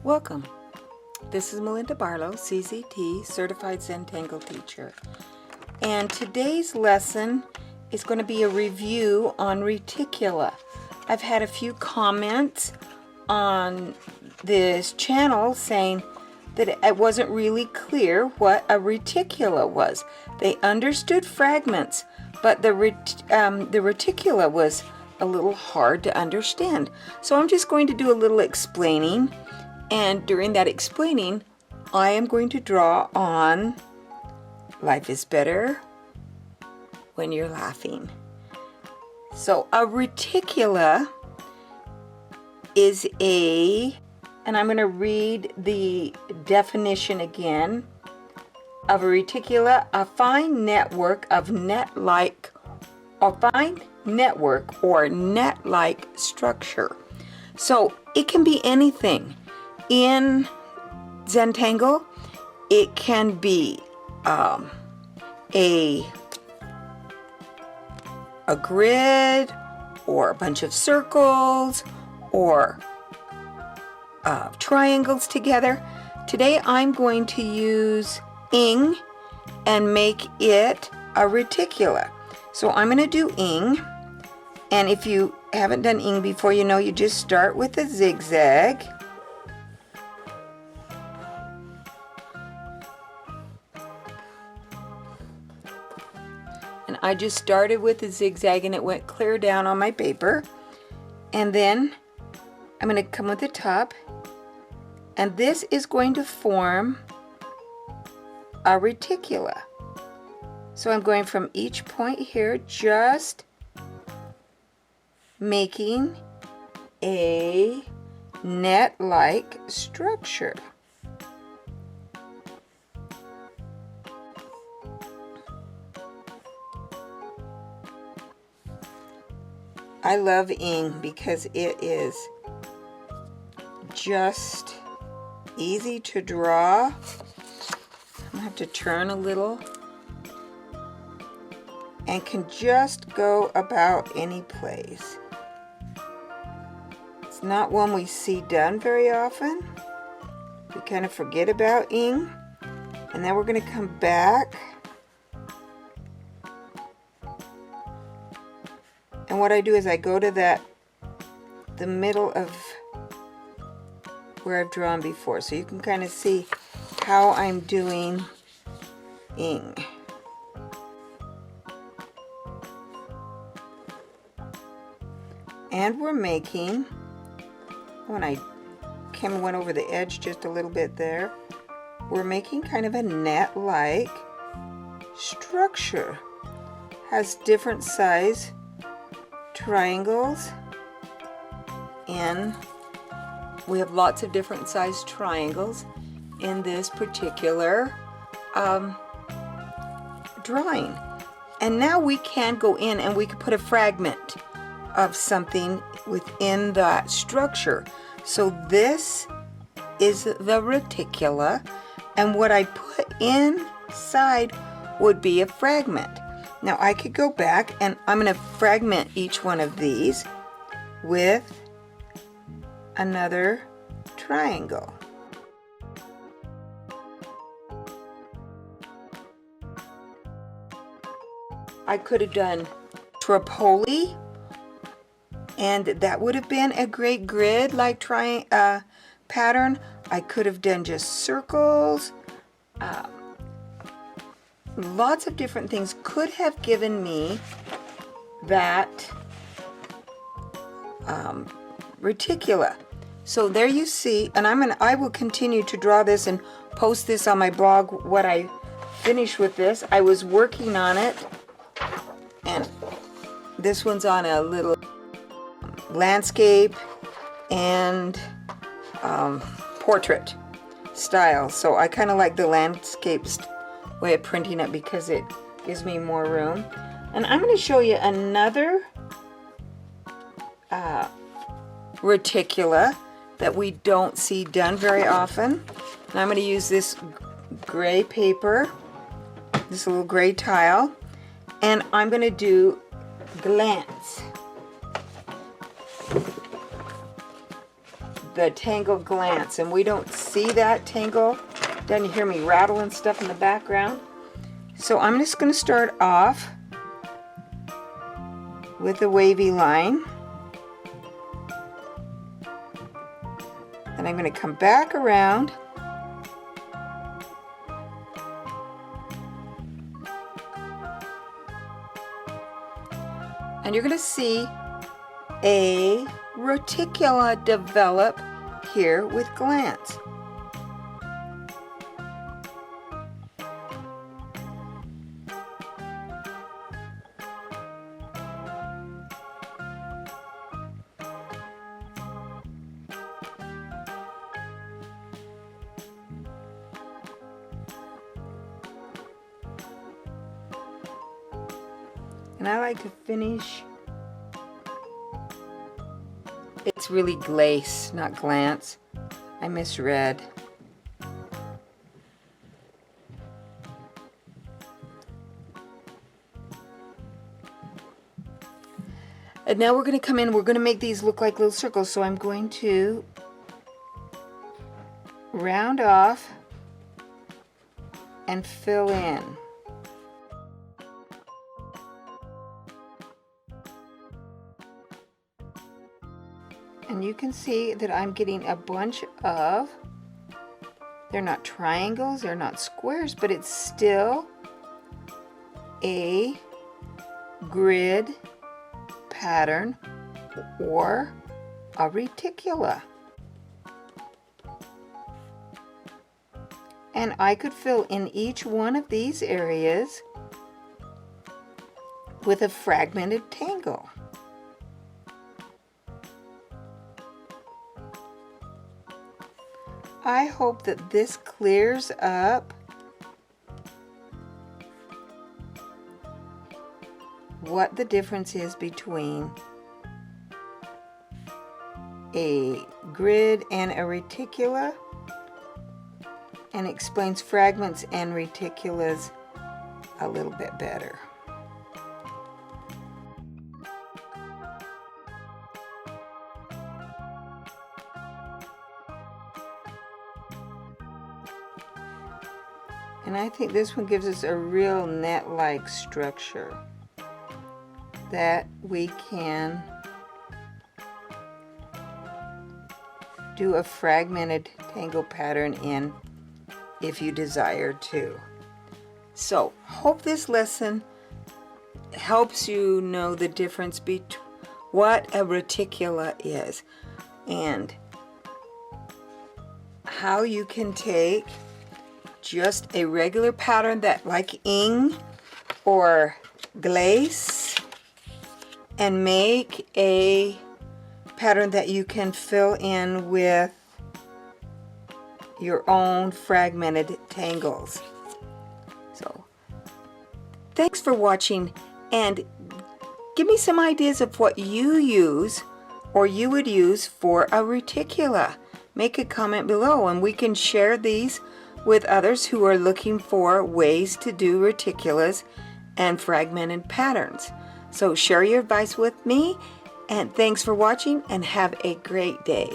Welcome. This is Melinda Barlow, CZT, Certified Zen Tangle Teacher. And today's lesson is going to be a review on Reticula. I've had a few comments on this channel saying that it wasn't really clear what a reticula was. They understood fragments, but the reticula was a little hard to understand. So I'm just going to do a little explaining, and during that explaining, I am going to draw on Life is Better When You're Laughing. So a reticula is and I'm going to read the definition again, of a reticula, a fine network of net-like structure. So it can be anything. In Zentangle, it can be a grid, or a bunch of circles, or triangles together. Today I'm going to use ING and make it a reticula. So I'm going to do ING, and if you haven't done ING before, you know you just start with a zigzag. And I just started with a zigzag and it went clear down on my paper. And then I'm going to come with the top, and this is going to form a reticula. So I'm going from each point here, just making a net-like structure. I love ING because it is just easy to draw. I'm gonna have to turn a little, and can just go about any place. It's not one we see done very often. We kind of forget about ING, and then we're going to come back. And what I do is I go to the middle of where I've drawn before, so you can kind of see how I'm doing ING. And we're making, when I went over the edge just a little bit there, we're making kind of a net-like structure. Has different size triangles, and we have lots of different size triangles in this particular drawing. And now we can go in and we can put a fragment of something within that structure. So this is the reticula, and what I put inside would be a fragment. Now I could go back, and I'm going to fragment each one of these with another triangle. I could have done tripoli, and that would have been a great grid like pattern. I could have done just circles. Lots of different things could have given me that reticula. So there you see, and I will continue to draw this and post this on my blog what I finish with this. I was working on it, and this one's on a little landscape and portrait style. So I kind of like the landscape way of printing it because it gives me more room. And I'm going to show you another reticula that we don't see done very often. And I'm going to use this gray paper, this little gray tile, and I'm going to do Glace. the Tangle Glance, and we don't see that tangle. Then you hear me rattling stuff in the background. So I'm just going to start off with a wavy line. And I'm going to come back around and you're going to see a reticula develop here with Glance. And I like to finish, it's really Glace, not Glance. I misread. And now we're going to come in, we're going to make these look like little circles. So I'm going to round off and fill in. And you can see that I'm getting a bunch of, they're not triangles, they're not squares, but it's still a grid pattern or a reticula. And I could fill in each one of these areas with a fragmented tangle. I hope that this clears up what the difference is between a grid and a reticula, and explains fragments and reticulas a little bit better. And I think this one gives us a real net-like structure that we can do a fragmented tangle pattern in if you desire to. So, hope this lesson helps you know the difference between what a reticula is and how you can take just a regular pattern that like ING or Glace and make a pattern that you can fill in with your own fragmented tangles. So thanks for watching, and give me some ideas of what you use or you would use for a reticula. Make a comment below and we can share these with others who are looking for ways to do reticulas and fragmented patterns. So share your advice with me, and thanks for watching and have a great day.